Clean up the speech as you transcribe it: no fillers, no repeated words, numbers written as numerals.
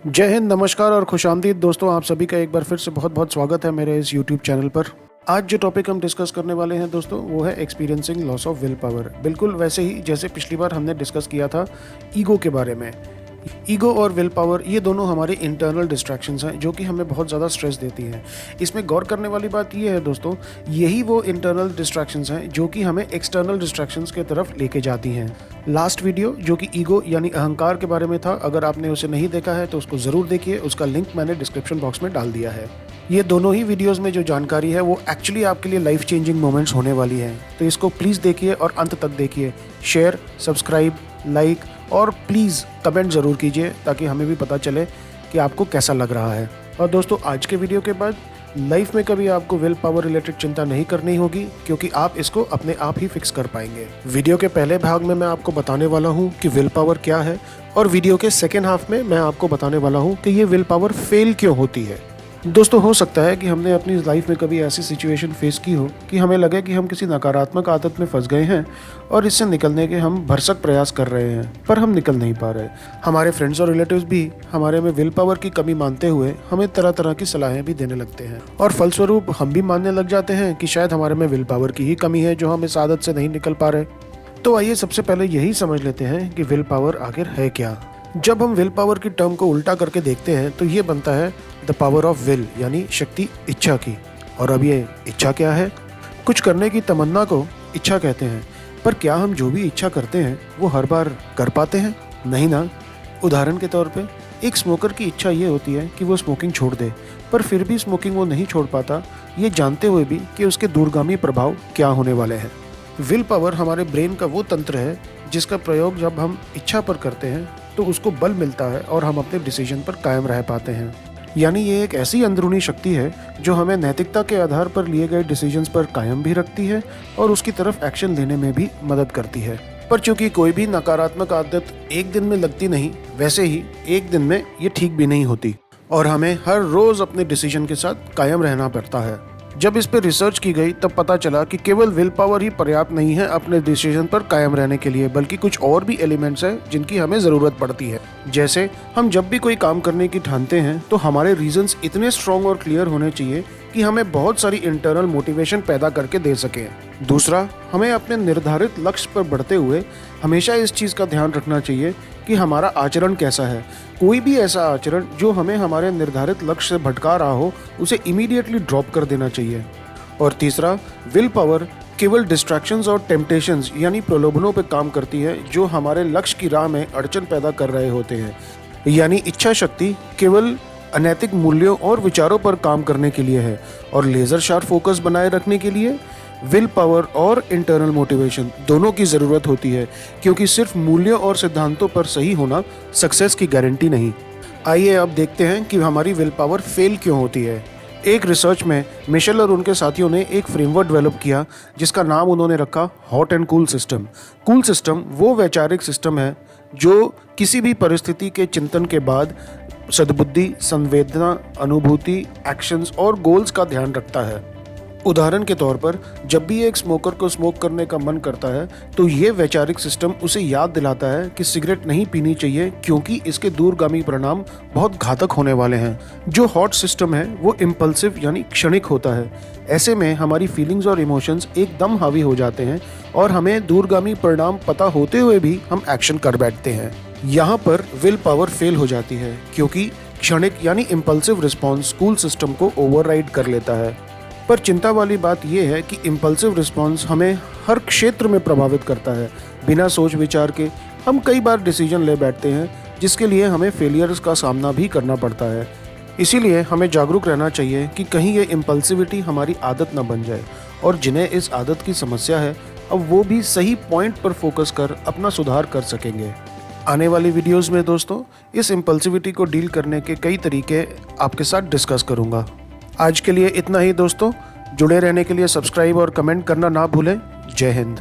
जय हिंद, नमस्कार और खुशामदीद दोस्तों। आप सभी का एक बार फिर से बहुत बहुत स्वागत है मेरे इस यूट्यूब चैनल पर। आज जो टॉपिक हम डिस्कस करने वाले हैं दोस्तों, वो है experiencing loss of will power. बिल्कुल वैसे ही जैसे पिछली बार हमने डिस्कस किया था ईगो के बारे में। ईगो और विल पावर ये दोनों हमारे इंटरनल डिस्ट्रैक्शंस हैं जो कि हमें बहुत ज़्यादा स्ट्रेस देती हैं। इसमें गौर करने वाली बात ये है दोस्तों, यही वो इंटरनल डिस्ट्रैक्शंस हैं जो कि हमें एक्सटर्नल डिस्ट्रैक्शंस के तरफ लेके जाती हैं। लास्ट वीडियो जो कि ईगो यानी अहंकार के बारे में था, अगर आपने उसे नहीं देखा है तो उसको ज़रूर देखिए, उसका लिंक मैंने डिस्क्रिप्शन बॉक्स में डाल दिया है। ये दोनों ही वीडियोस में जो जानकारी है वो एक्चुअली आपके लिए लाइफ चेंजिंग मोमेंट्स होने वाली है, तो इसको प्लीज़ देखिए और अंत तक देखिए। शेयर, सब्सक्राइब, लाइक और प्लीज़ कमेंट ज़रूर कीजिए ताकि हमें भी पता चले कि आपको कैसा लग रहा है। और दोस्तों, आज के वीडियो के बाद लाइफ में कभी आपको विल पावर रिलेटेड चिंता नहीं करनी होगी, क्योंकि आप इसको अपने आप ही फिक्स कर पाएंगे। वीडियो के पहले भाग में मैं आपको बताने वाला हूँ कि विल पावर क्या है, और वीडियो के सेकेंड हाफ में मैं आपको बताने वाला हूँ कि ये विल पावर फेल क्यों होती है। दोस्तों, हो सकता है कि हमने अपनी लाइफ में कभी ऐसी सिचुएशन फेस की हो कि हमें लगे कि हम किसी नकारात्मक आदत में फंस गए हैं और इससे निकलने के हम भरसक प्रयास कर रहे हैं, पर हम निकल नहीं पा रहे। हमारे फ्रेंड्स और रिलेटिव्स भी हमारे में विल पावर की कमी मानते हुए हमें तरह तरह की सलाहें भी देने लगते हैं, और फलस्वरूप हम भी मानने लग जाते हैं कि शायद हमारे में विल पावर की ही कमी है जो हम इस आदत से नहीं निकल पा रहे। तो आइए सबसे पहले यही समझ लेते हैं कि विल पावर आखिर है क्या। जब हम विल पावर की टर्म को उल्टा करके देखते हैं तो ये बनता है द पावर ऑफ विल, यानी शक्ति इच्छा की। और अब ये इच्छा क्या है? कुछ करने की तमन्ना को इच्छा कहते हैं, पर क्या हम जो भी इच्छा करते हैं वो हर बार कर पाते हैं? नहीं ना। उदाहरण के तौर पे एक स्मोकर की इच्छा ये होती है कि वो स्मोकिंग छोड़ दे, पर फिर भी स्मोकिंग वो नहीं छोड़ पाता, ये जानते हुए भी कि उसके दूरगामी प्रभाव क्या होने वाले हैं। विल पावर हमारे ब्रेन का वो तंत्र है जिसका प्रयोग जब हम इच्छा पर करते हैं तो उसको बल मिलता है और हम अपने डिसीजन पर कायम रह पाते हैं। यानी ये एक ऐसी अंदरूनी शक्ति है जो हमें नैतिकता के आधार पर लिए गए डिसीजंस पर कायम भी रखती है और उसकी तरफ एक्शन लेने में भी मदद करती है। पर चूंकि कोई भी नकारात्मक आदत एक दिन में लगती नहीं, वैसे ही एक दिन में ये ठीक भी नहीं होती और हमें हर रोज अपने डिसीजन के साथ कायम रहना पड़ता है। जब इस पर रिसर्च की गई तब पता चला कि केवल विल पावर ही पर्याप्त नहीं है अपने डिसीजन पर कायम रहने के लिए, बल्कि कुछ और भी एलिमेंट्स हैं जिनकी हमें ज़रूरत पड़ती है। जैसे हम जब भी कोई काम करने की ठानते हैं तो हमारे रीजंस इतने स्ट्रॉन्ग और क्लियर होने चाहिए कि हमें बहुत सारी इंटरनल मोटिवेशन पैदा करके दे सकें। दूसरा, हमें अपने निर्धारित लक्ष्य पर बढ़ते हुए हमेशा इस चीज़ का ध्यान रखना चाहिए कि हमारा आचरण कैसा है। कोई भी ऐसा आचरण जो हमें हमारे निर्धारित लक्ष्य से भटका रहा हो, उसे इमीडिएटली ड्रॉप कर देना चाहिए। और तीसरा, विल पावर केवल डिस्ट्रैक्शंस और टेम्पटेशंस यानी प्रलोभनों पर काम करती है जो हमारे लक्ष्य की राह में अड़चन पैदा कर रहे होते हैं। यानी इच्छा शक्ति केवल अनैतिक मूल्यों और विचारों पर काम करने के लिए है, और लेजर शार्प फोकस बनाए रखने के लिए विल पावर और इंटरनल मोटिवेशन दोनों की ज़रूरत होती है, क्योंकि सिर्फ मूल्यों और सिद्धांतों पर सही होना सक्सेस की गारंटी नहीं। आइए अब देखते हैं कि हमारी विल पावर फेल क्यों होती है। एक रिसर्च में मिशेल और उनके साथियों ने एक फ्रेमवर्क डेवलप किया जिसका नाम उन्होंने रखा hot and cool system. Cool system वो वैचारिक सिस्टम है जो किसी भी परिस्थिति के चिंतन के बाद सद्बुद्धि, संवेदना, अनुभूति, एक्शंस और गोल्स का ध्यान रखता है। उदाहरण के तौर पर जब भी एक स्मोकर को स्मोक करने का मन करता है तो ये वैचारिक सिस्टम उसे याद दिलाता है कि सिगरेट नहीं पीनी चाहिए, क्योंकि इसके दूरगामी परिणाम बहुत घातक होने वाले हैं। जो हॉट सिस्टम है वो इम्पल्सिव यानी क्षणिक होता है। ऐसे में हमारी फीलिंग्स और इमोशंस एकदम हावी हो जाते हैं और हमें दूरगामी परिणाम पता होते हुए भी हम एक्शन कर बैठते हैं। यहाँ पर विल पावर फेल हो जाती है, क्योंकि क्षणिक यानी इम्पल्सिव रिस्पॉन्स कूल सिस्टम को ओवरराइड कर लेता है। पर चिंता वाली बात यह है कि इम्पल्सिव रिस्पॉन्स हमें हर क्षेत्र में प्रभावित करता है। बिना सोच विचार के हम कई बार डिसीजन ले बैठते हैं जिसके लिए हमें फेलियर्स का सामना भी करना पड़ता है। इसीलिए हमें जागरूक रहना चाहिए कि कहीं ये इम्पल्सिविटी हमारी आदत न बन जाए, और जिन्हें इस आदत की समस्या है अब वो भी सही पॉइंट पर फोकस कर अपना सुधार कर सकेंगे। आने वाली वीडियोस में दोस्तों इस इम्पल्सिविटी को डील करने के कई तरीके आपके साथ डिस्कस करूंगा। आज के लिए इतना ही दोस्तों। जुड़े रहने के लिए सब्सक्राइब और कमेंट करना ना भूलें। जय हिंद।